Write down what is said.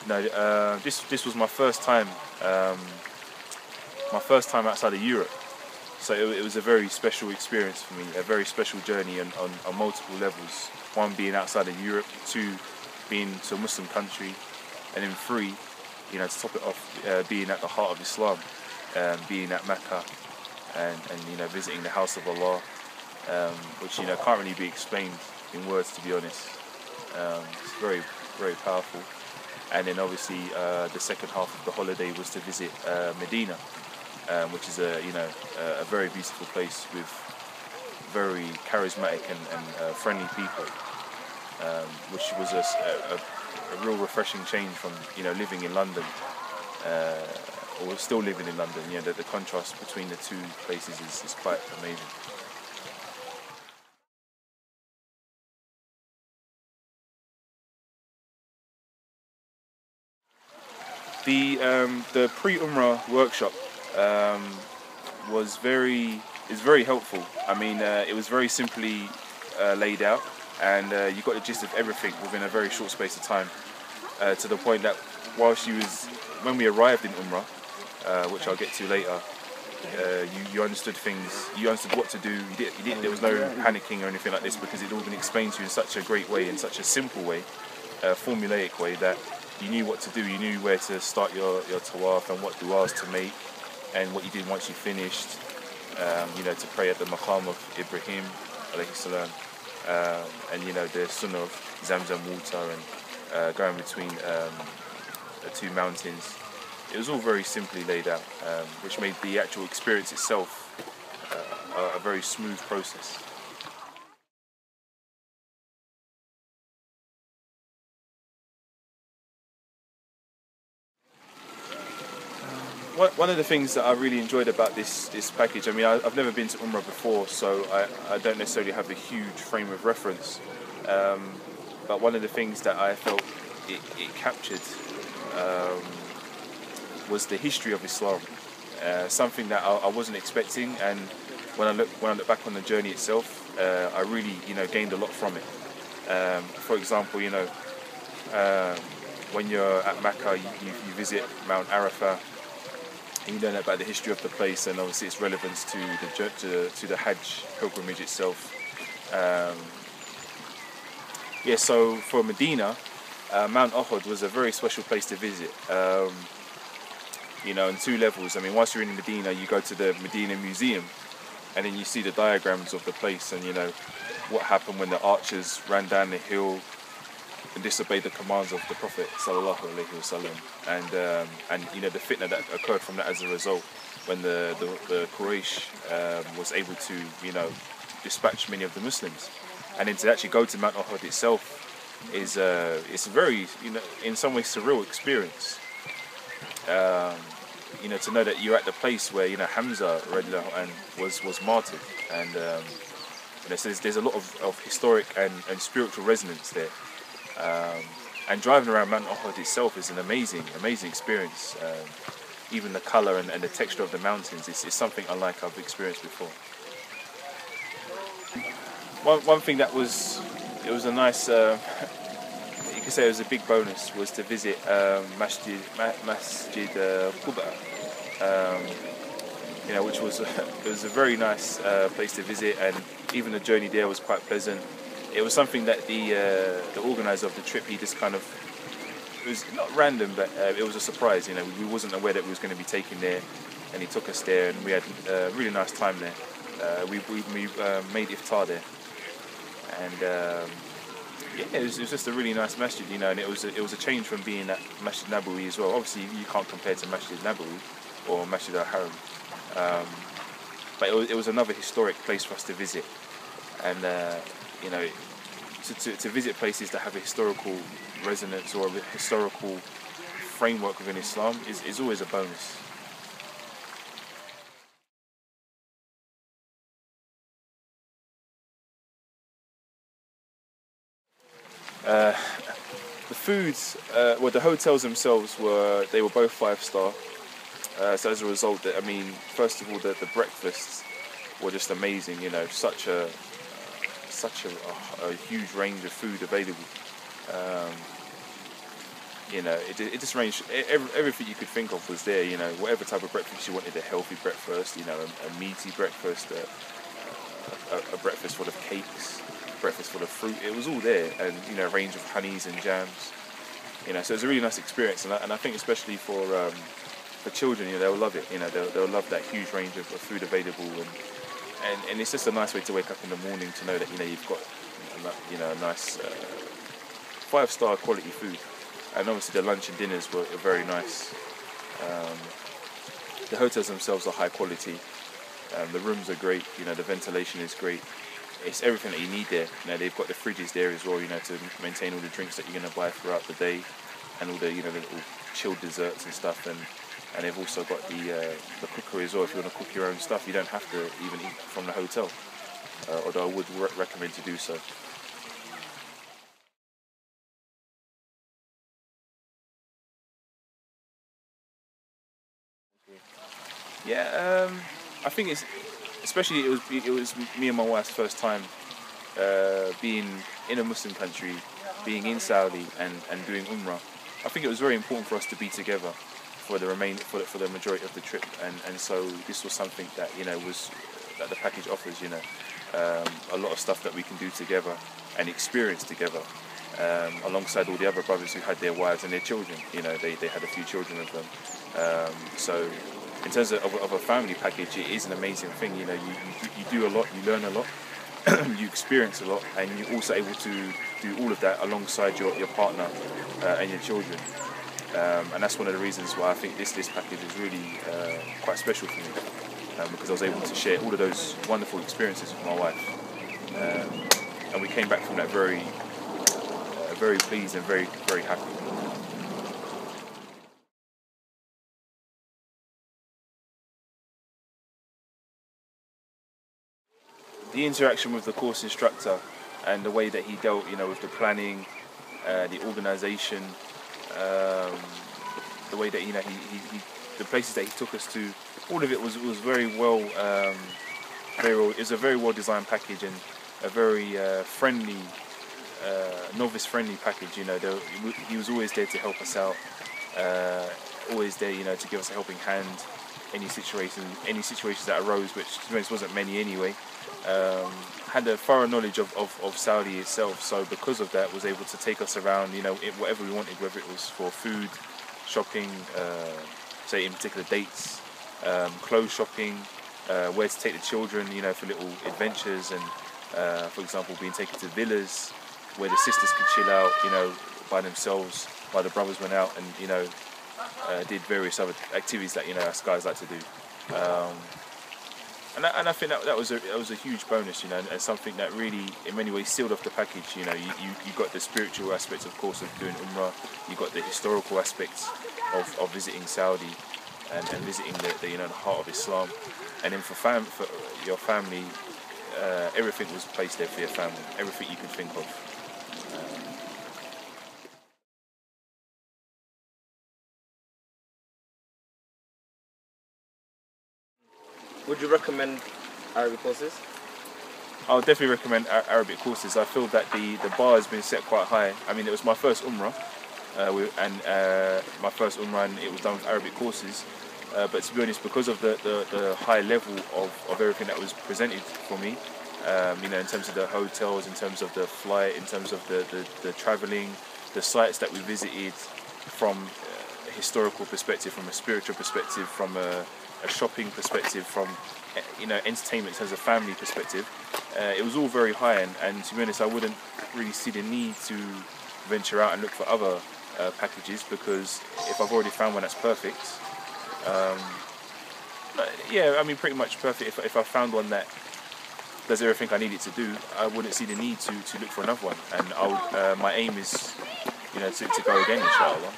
No, this was my first time. My first time outside of Europe. So it was a very special experience for me, a very special journey on multiple levels. One, being outside of Europe; two, being to a Muslim country; and then three, to top it off, being at the heart of Islam, being at Mecca, and visiting the house of Allah, which can't really be explained in words, to be honest. It's very, very powerful. And then obviously the second half of the holiday was to visit Medina. Which is a very beautiful place with very charismatic and friendly people, which was a real refreshing change from living in London, or still living in London. The contrast between the two places is quite amazing. The pre-Umrah workshop is very helpful. I mean, it was very simply laid out, and you got the gist of everything within a very short space of time. To the point that when we arrived in Umrah, which I'll get to later, you understood things. You understood what to do. There was no panicking or anything like this, because it all been explained to you in such a great way, in such a simple way, formulaic way, that you knew what to do. You knew where to start your tawaf and what du'as to make, and what you did once you finished. To pray at the maqam of Ibrahim alayhi salam, and the sunnah of Zamzam water, and going between the two mountains. It was all very simply laid out, which made the actual experience itself a very smooth process. One of the things that I really enjoyed about this package, I mean, I've never been to Umrah before, so I don't necessarily have a huge frame of reference. But one of the things that I felt it captured was the history of Islam, something that I wasn't expecting. And when I look back on the journey itself, I really gained a lot from it. For example, when you're at Mecca, you visit Mount Arafah, and you learn about the history of the place, and obviously its relevance to the Hajj pilgrimage itself. So for Medina, Mount Uhud was a very special place to visit. On two levels. I mean, once you're in Medina, you go to the Medina Museum, and then you see the diagrams of the place, and what happened when the archers ran down the hill and disobeyed the commands of the Prophet sallallahu alaihi wasallam, and the fitna that occurred from that as a result, when the Quraysh was able to dispatch many of the Muslims. And then to actually go to Mount Uhud itself is it's a very in some ways surreal experience. To know that you're at the place where Hamza was martyred, and so there's a lot of historic and spiritual resonance there. And driving around Mount Uhud itself is an amazing experience. Even the colour and the texture of the mountains is something unlike I've experienced before. One thing that was a nice, you could say it was a big bonus, was to visit Masjid Quba, which was a very nice place to visit, and even the journey there was quite pleasant. It was something that the organizer of the trip, he just kind of, it was not random, but it was a surprise. We wasn't aware that we was going to be taken there, and he took us there, and we had a really nice time there. We made iftar there, and it was just a really nice masjid, and it was a change from being at Masjid Nabawi as well. Obviously, you can't compare to Masjid Nabawi or Masjid al-Haram, but it was another historic place for us to visit, and to visit places that have a historical resonance or a historical framework within Islam is always a bonus. The foods, the hotels themselves were both 5-star. So as a result, first of all, the breakfasts were just amazing. Such a huge range of food available. You know, it just ranged. Everything you could think of was there. You know, whatever type of breakfast you wanted, a healthy breakfast, you know, a meaty breakfast, a breakfast full of cakes, breakfast full of fruit. It was all there, and you know, a range of honeys and jams. You know, so it was a really nice experience, and I think especially for children, you know, they'll love it. You know, they'll love that huge range of food available, and it's just a nice way to wake up in the morning to know that, you know, you've got, you know, a nice 5-star quality food. And obviously the lunch and dinners were very nice. The hotels themselves are high quality. The rooms are great. You know, the ventilation is great. It's everything that you need there. You know, they've got the fridges there as well, you know, to maintain all the drinks that you're going to buy throughout the day, and all the, you know, the little chilled desserts and stuff. And they've also got the cookery as well. If you want to cook your own stuff, you don't have to even eat from the hotel. Although I would recommend to do so. Yeah, I think it's, especially it was me and my wife's first time being in a Muslim country, being in Saudi and doing Umrah. I think it was very important for us to be together for the majority of the trip, and so this was something that, you know, was that the package offers. You know, a lot of stuff that we can do together and experience together, alongside all the other brothers who had their wives and their children. You know, they had a few children with them, so. In terms of a family package, it is an amazing thing. You know, you do a lot, you learn a lot, you experience a lot, and you're also able to do all of that alongside your partner and your children. And that's one of the reasons why I think this package is really quite special for me, because I was able to share all of those wonderful experiences with my wife, and we came back from that very pleased and very happy. The interaction with the course instructor and the way that he dealt, you know, with the planning, the organisation, the way that, you know, he the places that he took us to, all of it was very well. It was a very well designed package, and a very friendly, novice-friendly package. You know, he was always there to help us out, always there, you know, to give us a helping hand. Any situations that arose, which to be honest wasn't many anyway. Had a thorough knowledge of Saudi itself, so because of that was able to take us around, you know, whatever we wanted, whether it was for food, shopping, say in particular dates, clothes shopping, where to take the children, you know, for little adventures, and for example being taken to villas where the sisters could chill out, you know, by themselves, while the brothers went out and, you know, did various other activities that, you know, us guys like to do. And I think that was a huge bonus, you know, and something that really, in many ways, sealed off the package. You know, you got the spiritual aspects, of course, of doing Umrah. You got the historical aspects of visiting Saudi and visiting the you know, the heart of Islam. And then for your family, everything was placed there for your family. Everything you could think of. Would you recommend Arabic courses? I would definitely recommend Arabic courses. I feel that the bar has been set quite high. I mean, it was my first Umrah, and it was done with Arabic courses. But to be honest, because of the high level of everything that was presented for me, you know, in terms of the hotels, in terms of the flight, in terms of the travelling, the sites that we visited, from a historical perspective, from a spiritual perspective, from a shopping perspective, from, you know, entertainment in terms of family perspective, it was all very high, and to be honest, I wouldn't really see the need to venture out and look for other packages, because if I've already found one that's perfect, yeah, I mean, pretty much perfect. If I found one that does everything I need it to do, I wouldn't see the need to look for another one, and my aim is, you know, to go again, inshallah.